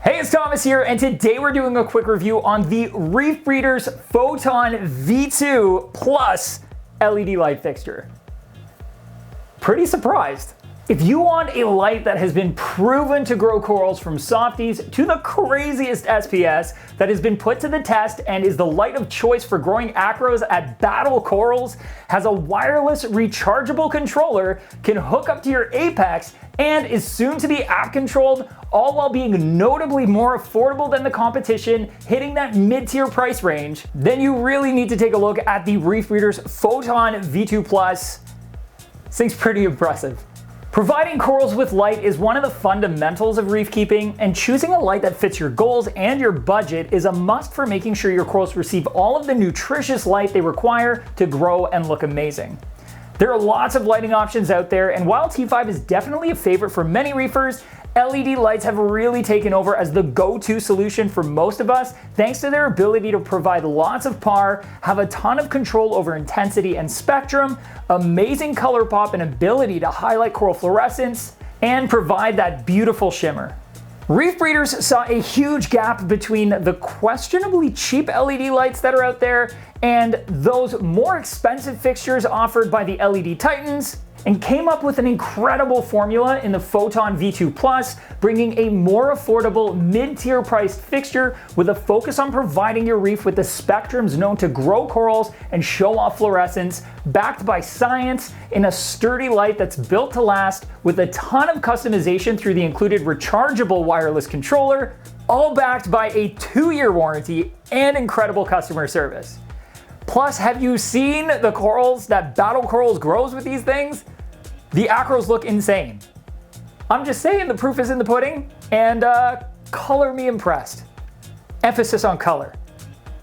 Hey, it's Thomas here, and today we're doing a quick review on the ReefBreeders Photon V2 Plus LED light fixture. Pretty surprised. If you want a light that has been proven to grow corals from softies to the craziest SPS that has been put to the test and is the light of choice for growing acros at battle corals, has a wireless rechargeable controller, can hook up to your Apex, and is soon to be app controlled, all while being notably more affordable than the competition, hitting that mid-tier price range, then you really need to take a look at the ReefBreeders Photon V2 Plus. This thing's pretty impressive. Providing corals with light is one of the fundamentals of reef keeping, and choosing a light that fits your goals and your budget is a must for making sure your corals receive all of the nutritious light they require to grow and look amazing. There are lots of lighting options out there, and while T5 is definitely a favorite for many reefers, LED lights have really taken over as the go-to solution for most of us, thanks to their ability to provide lots of PAR, have a ton of control over intensity and spectrum, amazing color pop and ability to highlight coral fluorescence, and provide that beautiful shimmer. ReefBreeders saw a huge gap between the questionably cheap LED lights that are out there and those more expensive fixtures offered by the LED titans, and came up with an incredible formula in the Photon V2 Plus, bringing a more affordable mid-tier priced fixture with a focus on providing your reef with the spectrums known to grow corals and show off fluorescence, backed by science in a sturdy light that's built to last, with a ton of customization through the included rechargeable wireless controller, all backed by a 2-year warranty and incredible customer service. Plus, have you seen the corals that Battle Corals grows with these things? The acros look insane. I'm just saying, the proof is in the pudding, and color me impressed. Emphasis on color.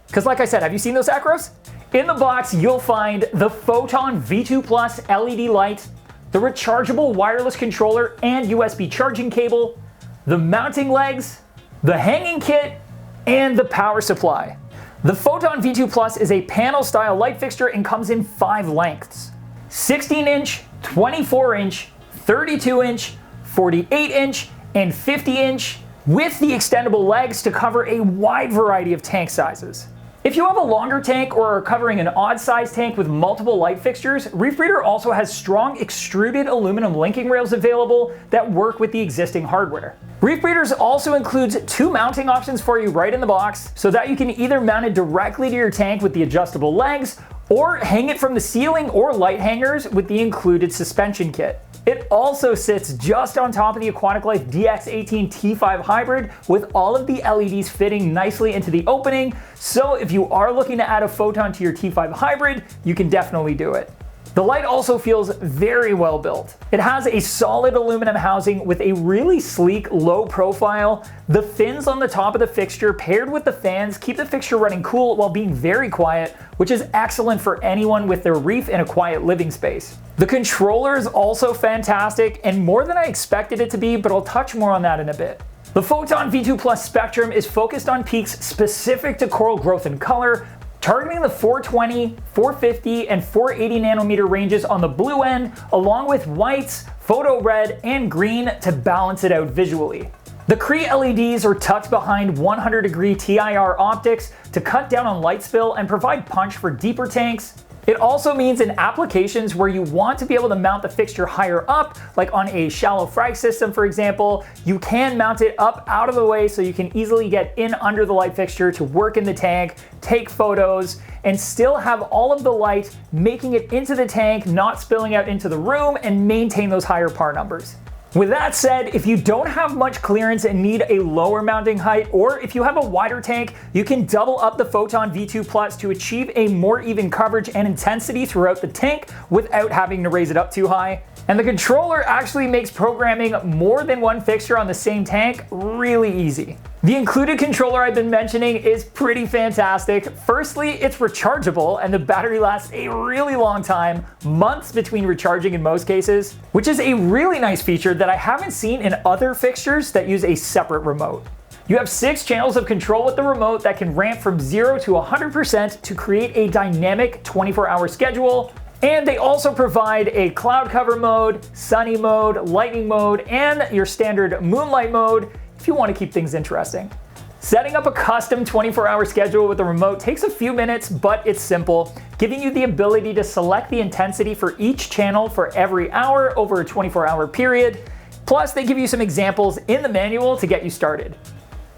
Because like I said, have you seen those acros? In the box, you'll find the Photon V2 Plus LED light, the rechargeable wireless controller and USB charging cable, the mounting legs, the hanging kit, and the power supply. The Photon V2 Plus is a panel-style light fixture and comes in 5 lengths: 16-inch, 24-inch, 32-inch, 48-inch, and 50-inch, with the extendable legs to cover a wide variety of tank sizes. If you have a longer tank or are covering an odd-sized tank with multiple light fixtures, ReefBreeder also has strong extruded aluminum linking rails available that work with the existing hardware. ReefBreeders also includes 2 mounting options for you right in the box, so that you can either mount it directly to your tank with the adjustable legs, or hang it from the ceiling or light hangers with the included suspension kit. It also sits just on top of the Aquatic Life DX18 T5 Hybrid, with all of the LEDs fitting nicely into the opening, so if you are looking to add a photon to your T5 Hybrid, you can definitely do it. The light also feels very well built. It has a solid aluminum housing with a really sleek, low profile. The fins on the top of the fixture paired with the fans keep the fixture running cool while being very quiet, which is excellent for anyone with their reef in a quiet living space. The controller is also fantastic and more than I expected it to be, but I'll touch more on that in a bit. The Photon V2 Plus spectrum is focused on peaks specific to coral growth and color, targeting the 420, 450, and 480 nanometer ranges on the blue end, along with whites, photo red, and green to balance it out visually. The Cree LEDs are tucked behind 100-degree TIR optics to cut down on light spill and provide punch for deeper tanks. It also means in applications where you want to be able to mount the fixture higher up, like on a shallow frag system for example, you can mount it up out of the way so you can easily get in under the light fixture to work in the tank, take photos, and still have all of the light making it into the tank, not spilling out into the room, and maintain those higher PAR numbers. With that said, if you don't have much clearance and need a lower mounting height, or if you have a wider tank, you can double up the Photon V2 Plus to achieve a more even coverage and intensity throughout the tank without having to raise it up too high. And the controller actually makes programming more than one fixture on the same tank really easy. The included controller I've been mentioning is pretty fantastic. Firstly, it's rechargeable and the battery lasts a really long time, months between recharging in most cases, which is a really nice feature that I haven't seen in other fixtures that use a separate remote. You have 6 channels of control with the remote that can ramp from 0 to 100% to create a dynamic 24-hour schedule. And they also provide a cloud cover mode, sunny mode, lightning mode, and your standard moonlight mode, if you want to keep things interesting. Setting up a custom 24-hour schedule with a remote takes a few minutes, but it's simple, giving you the ability to select the intensity for each channel for every hour over a 24-hour period. Plus, they give you some examples in the manual to get you started.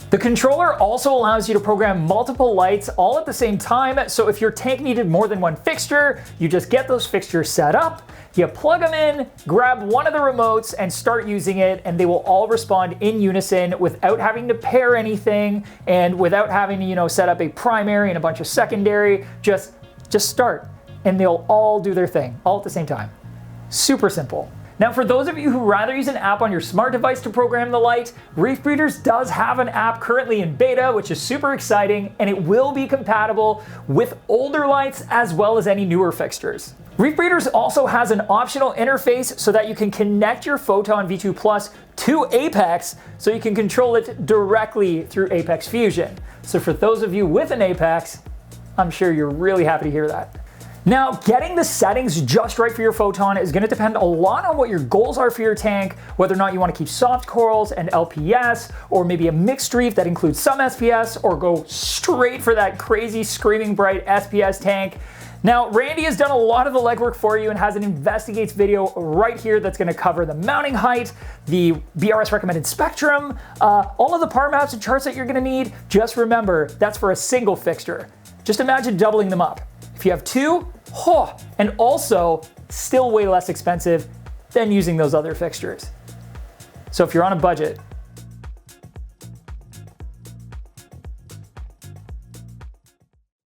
The controller also allows you to program multiple lights all at the same time, so if your tank needed more than one fixture, you just get those fixtures set up, you plug them in, grab one of the remotes, and start using it, and they will all respond in unison without having to pair anything and without having to, set up a primary and a bunch of secondary. Just start, and they'll all do their thing, all at the same time. Super simple. Now, for those of you who rather use an app on your smart device to program the light, ReefBreeders does have an app currently in beta, which is super exciting, and it will be compatible with older lights as well as any newer fixtures. ReefBreeders also has an optional interface so that you can connect your Photon V2 Plus to Apex so you can control it directly through Apex Fusion. So for those of you with an Apex, I'm sure you're really happy to hear that. Now, getting the settings just right for your Photon is going to depend a lot on what your goals are for your tank, whether or not you want to keep soft corals and LPS, or maybe a mixed reef that includes some SPS, or go straight for that crazy screaming bright SPS tank. Now, Randy has done a lot of the legwork for you and has an investigates video right here that's going to cover the mounting height, the BRS recommended spectrum, all of the par maps and charts that you're going to need. Just remember, that's for a single fixture. Just imagine doubling them up. If you have two, and also still way less expensive than using those other fixtures. So if you're on a budget,